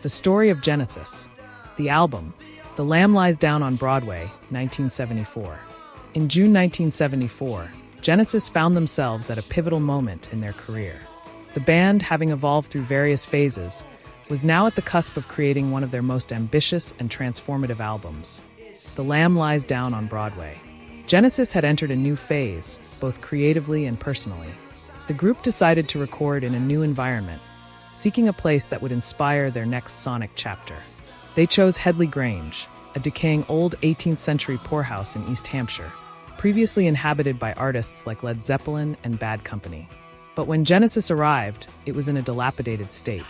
The Story of Genesis. The album, The Lamb Lies Down on Broadway, 1974. In June 1974, Genesis found themselves at a pivotal moment in their career. The band, having evolved through various phases, was now at the cusp of creating one of their most ambitious and transformative albums. The Lamb Lies Down on Broadway. Genesis had entered a new phase, both creatively and personally. The group decided to record in a new environment, seeking a place that would inspire their next sonic chapter. They chose Headley Grange, a decaying old 18th century poorhouse in East Hampshire, previously inhabited by artists like Led Zeppelin and Bad Company. But when Genesis arrived, it was in a dilapidated state.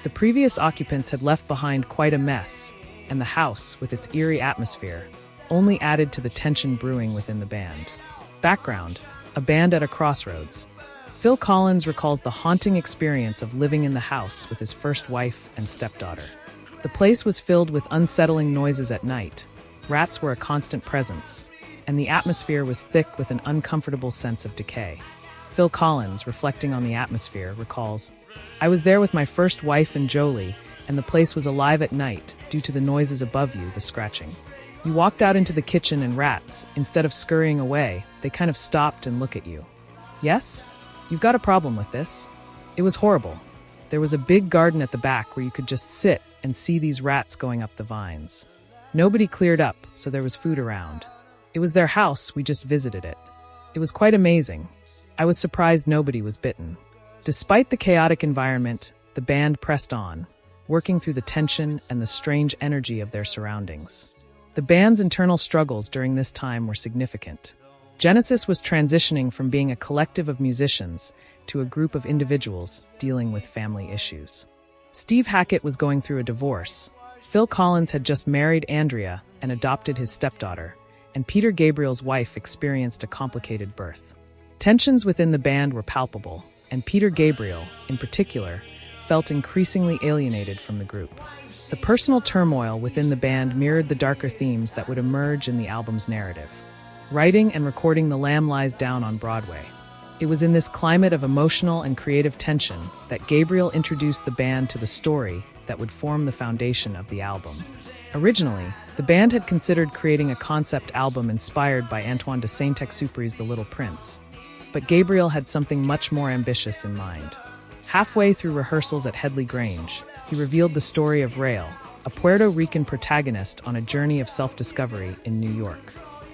The previous occupants had left behind quite a mess, and the house, with its eerie atmosphere, only added to the tension brewing within the band. Background: a band at a crossroads. Phil Collins recalls the haunting experience of living in the house with his first wife and stepdaughter. The place was filled with unsettling noises at night. Rats were a constant presence, and the atmosphere was thick with an uncomfortable sense of decay. Phil Collins, reflecting on the atmosphere, recalls, "I was there with my first wife and Jolie, and the place was alive at night due to the noises above you, the scratching. You walked out into the kitchen and rats, instead of scurrying away, they kind of stopped and look at you. Yes? You've got a problem with this? It was horrible. There was a big garden at the back where you could just sit and see these rats going up the vines. Nobody cleared up, so there was food around. It was their house, we just visited it. It was quite amazing. I was surprised nobody was bitten." Despite the chaotic environment, the band pressed on, working through the tension and the strange energy of their surroundings. The band's internal struggles during this time were significant. Genesis was transitioning from being a collective of musicians to a group of individuals dealing with family issues. Steve Hackett was going through a divorce. Phil Collins had just married Andrea and adopted his stepdaughter, and Peter Gabriel's wife experienced a complicated birth. Tensions within the band were palpable, and Peter Gabriel, in particular, felt increasingly alienated from the group. The personal turmoil within the band mirrored the darker themes that would emerge in the album's narrative. Writing and recording The Lamb Lies Down on Broadway. It was in this climate of emotional and creative tension that Gabriel introduced the band to the story that would form the foundation of the album. Originally, the band had considered creating a concept album inspired by Antoine de Saint-Exupéry's The Little Prince, but Gabriel had something much more ambitious in mind. Halfway through rehearsals at Headley Grange, he revealed the story of Rael, a Puerto Rican protagonist on a journey of self-discovery in New York.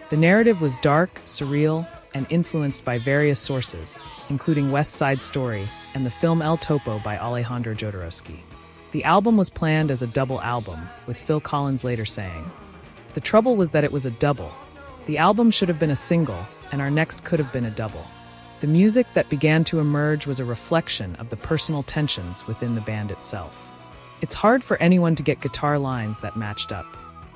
The narrative was dark, surreal, and influenced by various sources, including West Side Story and the film El Topo by Alejandro Jodorowsky. The album was planned as a double album, with Phil Collins later saying, "The trouble was that it was a double. The album should have been a single, and our next could have been a double." The music that began to emerge was a reflection of the personal tensions within the band itself. It's hard for anyone to get guitar lines that matched up.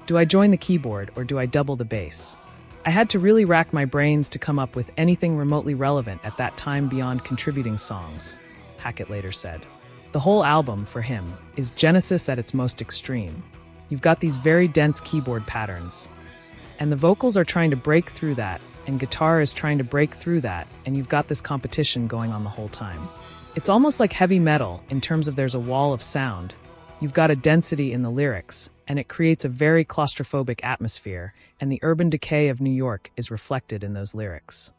Do I join the keyboard or do I double the bass? I had to really rack my brains to come up with anything remotely relevant at that time beyond contributing songs, Hackett later said. The whole album, for him, is Genesis at its most extreme. You've got these very dense keyboard patterns, and the vocals are trying to break through that, and guitar is trying to break through that, and you've got this competition going on the whole time. It's almost like heavy metal in terms of there's a wall of sound. You've got a density in the lyrics, and it creates a very claustrophobic atmosphere, and the urban decay of New York is reflected in those lyrics.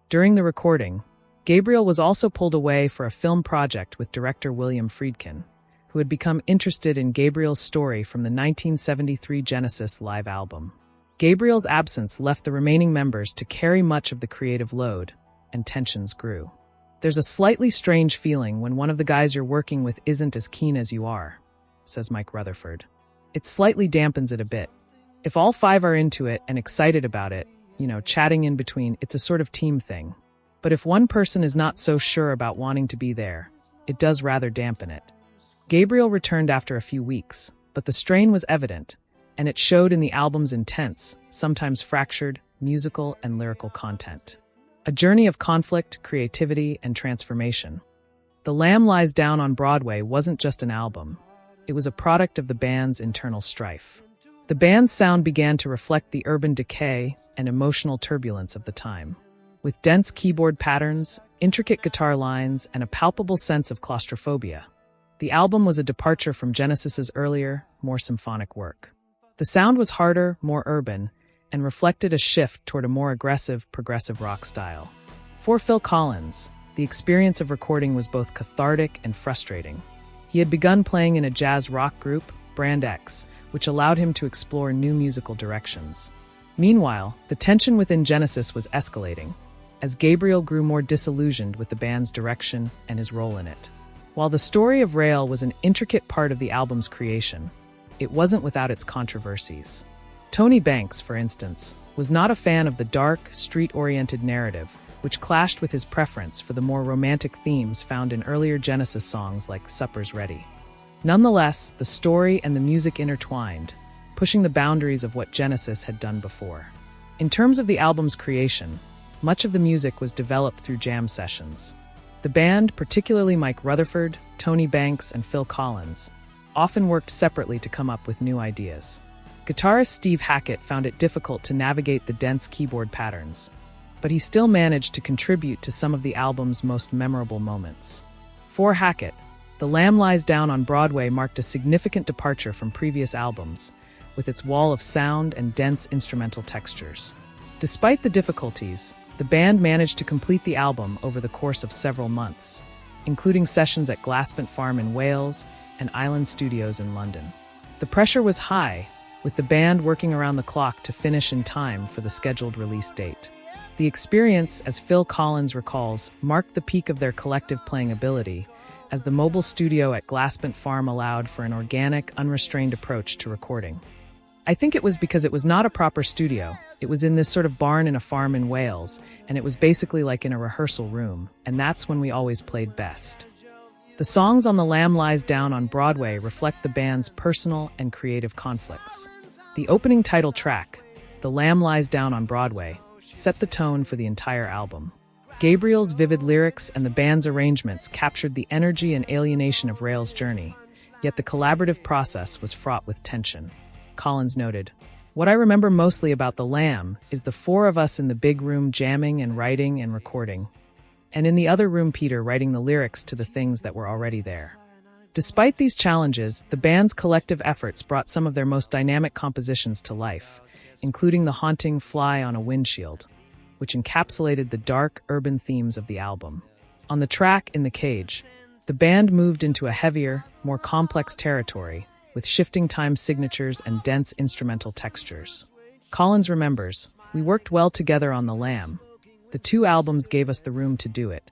During the recording, Gabriel was also pulled away for a film project with director William Friedkin, who had become interested in Gabriel's story from the 1973 Genesis live album. Gabriel's absence left the remaining members to carry much of the creative load, and tensions grew. "There's a slightly strange feeling when one of the guys you're working with isn't as keen as you are," says Mike Rutherford. "It slightly dampens it a bit. If all five are into it and excited about it, chatting in between, it's a sort of team thing. But if one person is not so sure about wanting to be there, it does rather dampen it." Gabriel returned after a few weeks, but the strain was evident, and it showed in the album's intense, sometimes fractured, musical and lyrical content. A journey of conflict, creativity, and transformation. The Lamb Lies Down on Broadway wasn't just an album. It was a product of the band's internal strife. The band's sound began to reflect the urban decay and emotional turbulence of the time. With dense keyboard patterns, intricate guitar lines, and a palpable sense of claustrophobia, The album was a departure from Genesis's earlier, more symphonic work. The sound was harder, more urban, and reflected a shift toward a more aggressive, progressive rock style. For Phil Collins, the experience of recording was both cathartic and frustrating. He had begun playing in a jazz rock group, Brand X, which allowed him to explore new musical directions. Meanwhile, the tension within Genesis was escalating, as Gabriel grew more disillusioned with the band's direction and his role in it. While the story of Rail was an intricate part of the album's creation, it wasn't without its controversies. Tony Banks, for instance, was not a fan of the dark, street-oriented narrative, which clashed with his preference for the more romantic themes found in earlier Genesis songs like Supper's Ready. Nonetheless, the story and the music intertwined, pushing the boundaries of what Genesis had done before. In terms of the album's creation, much of the music was developed through jam sessions. The band, particularly Mike Rutherford, Tony Banks, and Phil Collins, often worked separately to come up with new ideas. Guitarist Steve Hackett found it difficult to navigate the dense keyboard patterns, but he still managed to contribute to some of the album's most memorable moments. For Hackett, The Lamb Lies Down on Broadway marked a significant departure from previous albums, with its wall of sound and dense instrumental textures. Despite the difficulties, the band managed to complete the album over the course of several months, including sessions at Glaspant Farm in Wales and Island Studios in London. The pressure was high, with the band working around the clock to finish in time for the scheduled release date. The experience, as Phil Collins recalls, marked the peak of their collective playing ability, as the mobile studio at Glaspant Farm allowed for an organic, unrestrained approach to recording. I think it was because it was not a proper studio. It was in this sort of barn in a farm in Wales, and it was basically like in a rehearsal room, and that's when we always played best. The songs on The Lamb Lies Down on Broadway reflect the band's personal and creative conflicts. The opening title track, The Lamb Lies Down on Broadway, set the tone for the entire album. Gabriel's vivid lyrics and the band's arrangements captured the energy and alienation of Rail's journey, yet the collaborative process was fraught with tension. Collins noted, "What I remember mostly about The Lamb is the four of us in the big room jamming and writing and recording, and in the other room Peter writing the lyrics to the things that were already there." Despite these challenges, the band's collective efforts brought some of their most dynamic compositions to life, including the haunting Fly on a Windshield, which encapsulated the dark, urban themes of the album. On the track In the Cage, the band moved into a heavier, more complex territory, with shifting time signatures and dense instrumental textures. Collins remembers, "We worked well together on The Lamb. The two albums gave us the room to do it."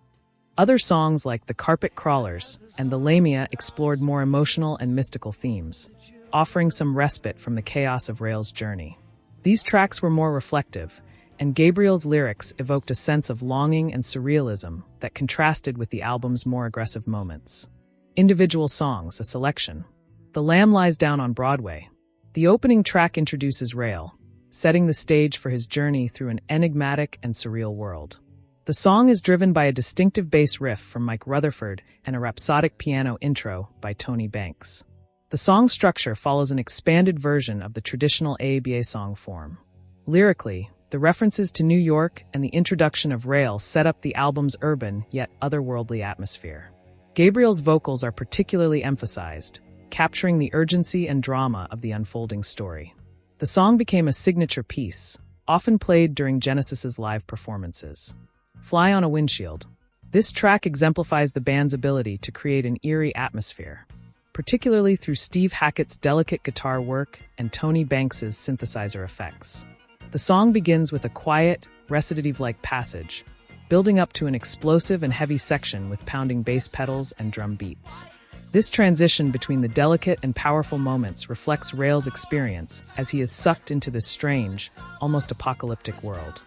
Other songs like The Carpet Crawlers and The Lamia explored more emotional and mystical themes, offering some respite from the chaos of Rail's journey. These tracks were more reflective, and Gabriel's lyrics evoked a sense of longing and surrealism that contrasted with the album's more aggressive moments. Individual songs, a selection. The Lamb Lies Down on Broadway. The opening track introduces Rail, setting the stage for his journey through an enigmatic and surreal world. The song is driven by a distinctive bass riff from Mike Rutherford and a rhapsodic piano intro by Tony Banks. The song's structure follows an expanded version of the traditional AABA song form. Lyrically, the references to New York and the introduction of Rail set up the album's urban yet otherworldly atmosphere. Gabriel's vocals are particularly emphasized, capturing the urgency and drama of the unfolding story. The song became a signature piece, often played during Genesis's live performances. Fly on a Windshield. This track exemplifies the band's ability to create an eerie atmosphere, particularly through Steve Hackett's delicate guitar work and Tony Banks's synthesizer effects. The song begins with a quiet, recitative-like passage, building up to an explosive and heavy section with pounding bass pedals and drum beats. This transition between the delicate and powerful moments reflects Rail's experience as he is sucked into this strange, almost apocalyptic world.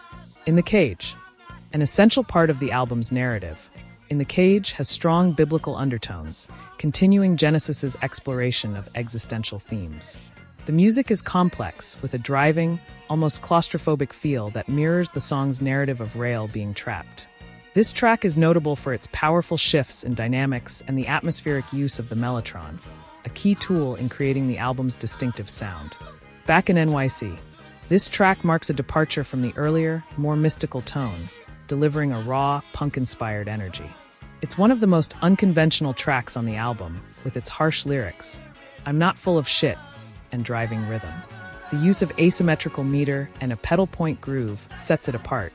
In the Cage. An essential part of the album's narrative, In the Cage has strong biblical undertones, continuing Genesis's exploration of existential themes. The music is complex, with a driving, almost claustrophobic feel that mirrors the song's narrative of Rail being trapped. This track is notable for its powerful shifts in dynamics and the atmospheric use of the mellotron, a key tool in creating the album's distinctive sound. Back in NYC, this track marks a departure from the earlier, more mystical tone, delivering a raw, punk-inspired energy. It's one of the most unconventional tracks on the album, with its harsh lyrics, "I'm not full of shit," and driving rhythm. The use of asymmetrical meter and a pedal point groove sets it apart,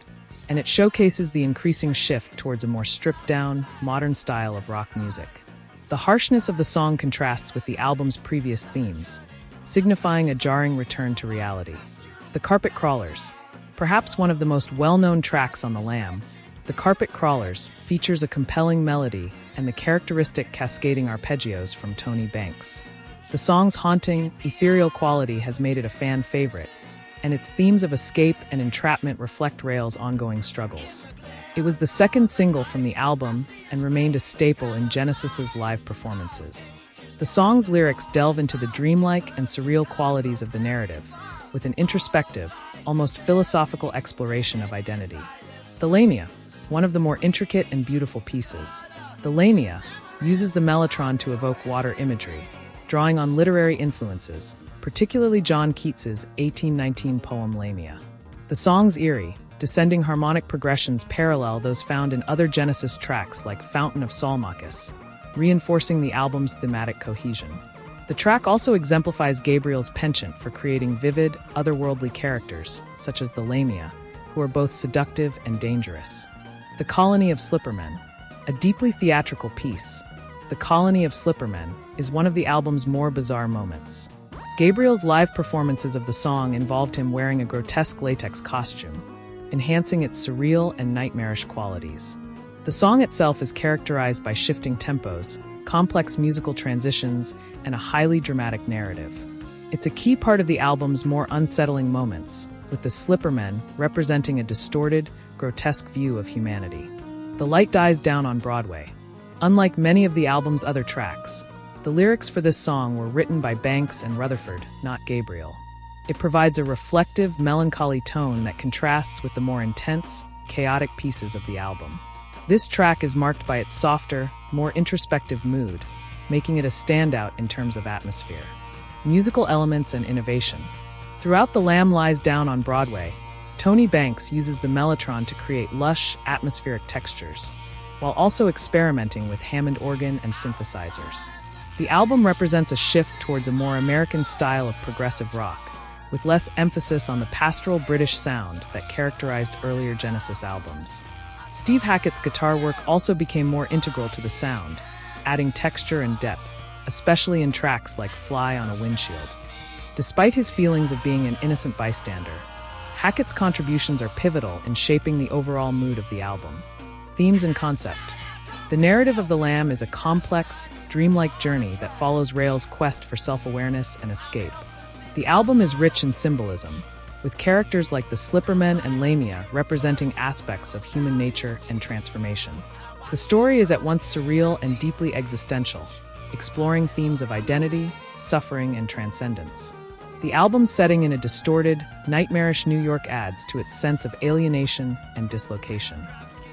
and it showcases the increasing shift towards a more stripped-down, modern style of rock music. The harshness of the song contrasts with the album's previous themes, signifying a jarring return to reality. The Carpet Crawlers. Perhaps one of the most well-known tracks on the Lamb, The Carpet Crawlers features a compelling melody and the characteristic cascading arpeggios from Tony Banks. The song's haunting, ethereal quality has made it a fan favorite, and its themes of escape and entrapment reflect Rail's ongoing struggles. It was the second single from the album and remained a staple in Genesis's live performances. The song's lyrics delve into the dreamlike and surreal qualities of the narrative, with an introspective, almost philosophical exploration of identity. The Lamia, one of the more intricate and beautiful pieces. The Lamia uses the mellotron to evoke water imagery, drawing on literary influences, particularly John Keats's 1819 poem Lamia. The song's eerie, descending harmonic progressions parallel those found in other Genesis tracks like Fountain of Salmacis, reinforcing the album's thematic cohesion. The track also exemplifies Gabriel's penchant for creating vivid, otherworldly characters, such as the Lamia, who are both seductive and dangerous. The Colony of Slippermen, a deeply theatrical piece. The Colony of Slippermen is one of the album's more bizarre moments. Gabriel's live performances of the song involved him wearing a grotesque latex costume, enhancing its surreal and nightmarish qualities. The song itself is characterized by shifting tempos, complex musical transitions, and a highly dramatic narrative. It's a key part of the album's more unsettling moments, with the Slippermen representing a distorted, grotesque view of humanity. The Light Dies Down on Broadway. Unlike many of the album's other tracks, the lyrics for this song were written by Banks and Rutherford, not Gabriel. It provides a reflective, melancholy tone that contrasts with the more intense, chaotic pieces of the album. This track is marked by its softer, more introspective mood, making it a standout in terms of atmosphere. Musical elements and innovation. Throughout The Lamb Lies Down on Broadway, Tony Banks uses the mellotron to create lush, atmospheric textures, while also experimenting with Hammond organ and synthesizers. The album represents a shift towards a more American style of progressive rock, with less emphasis on the pastoral British sound that characterized earlier Genesis albums. Steve Hackett's guitar work also became more integral to the sound, adding texture and depth, especially in tracks like Fly on a Windshield. Despite his feelings of being an innocent bystander, Hackett's contributions are pivotal in shaping the overall mood of the album. Themes and concept. The narrative of The Lamb is a complex, dreamlike journey that follows Rail's quest for self-awareness and escape. The album is rich in symbolism, with characters like the Slippermen and Lamia representing aspects of human nature and transformation. The story is at once surreal and deeply existential, exploring themes of identity, suffering, and transcendence. The album's setting in a distorted, nightmarish New York adds to its sense of alienation and dislocation.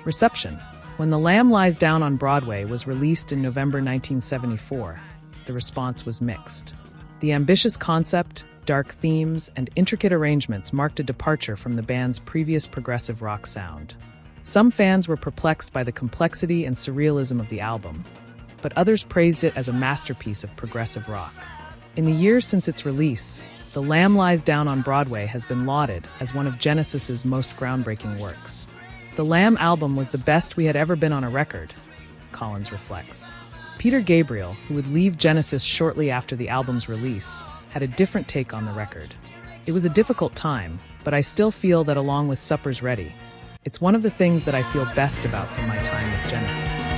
Reception. When The Lamb Lies Down on Broadway was released in November 1974, the response was mixed. The ambitious concept, dark themes, and intricate arrangements marked a departure from the band's previous progressive rock sound. Some fans were perplexed by the complexity and surrealism of the album, but others praised it as a masterpiece of progressive rock. In the years since its release, The Lamb Lies Down on Broadway has been lauded as one of Genesis's most groundbreaking works. The Lamb album was the best we had ever been on a record, Collins reflects. Peter Gabriel, who would leave Genesis shortly after the album's release, had a different take on the record. It was a difficult time, but I still feel that along with Supper's Ready, it's one of the things that I feel best about from my time with Genesis.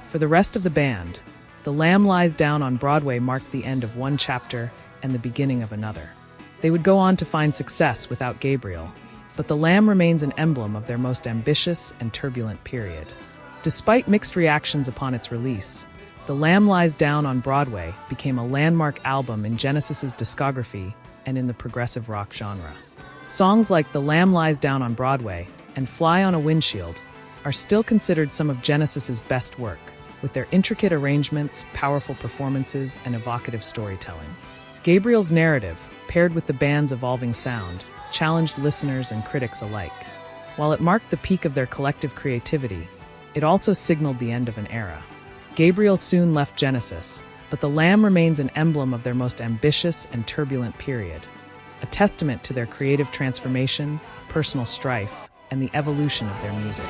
For the rest of the band, The Lamb Lies Down on Broadway marked the end of one chapter and the beginning of another. They would go on to find success without Gabriel, but the Lamb remains an emblem of their most ambitious and turbulent period. Despite mixed reactions upon its release, The Lamb Lies Down on Broadway became a landmark album in Genesis's discography and in the progressive rock genre. Songs like The Lamb Lies Down on Broadway and Fly on a Windshield are still considered some of Genesis's best work, with their intricate arrangements, powerful performances, and evocative storytelling. Gabriel's narrative, paired with the band's evolving sound, challenged listeners and critics alike. While it marked the peak of their collective creativity, it also signaled the end of an era. Gabriel soon left Genesis, but The Lamb remains an emblem of their most ambitious and turbulent period, a testament to their creative transformation, personal strife, and the evolution of their music.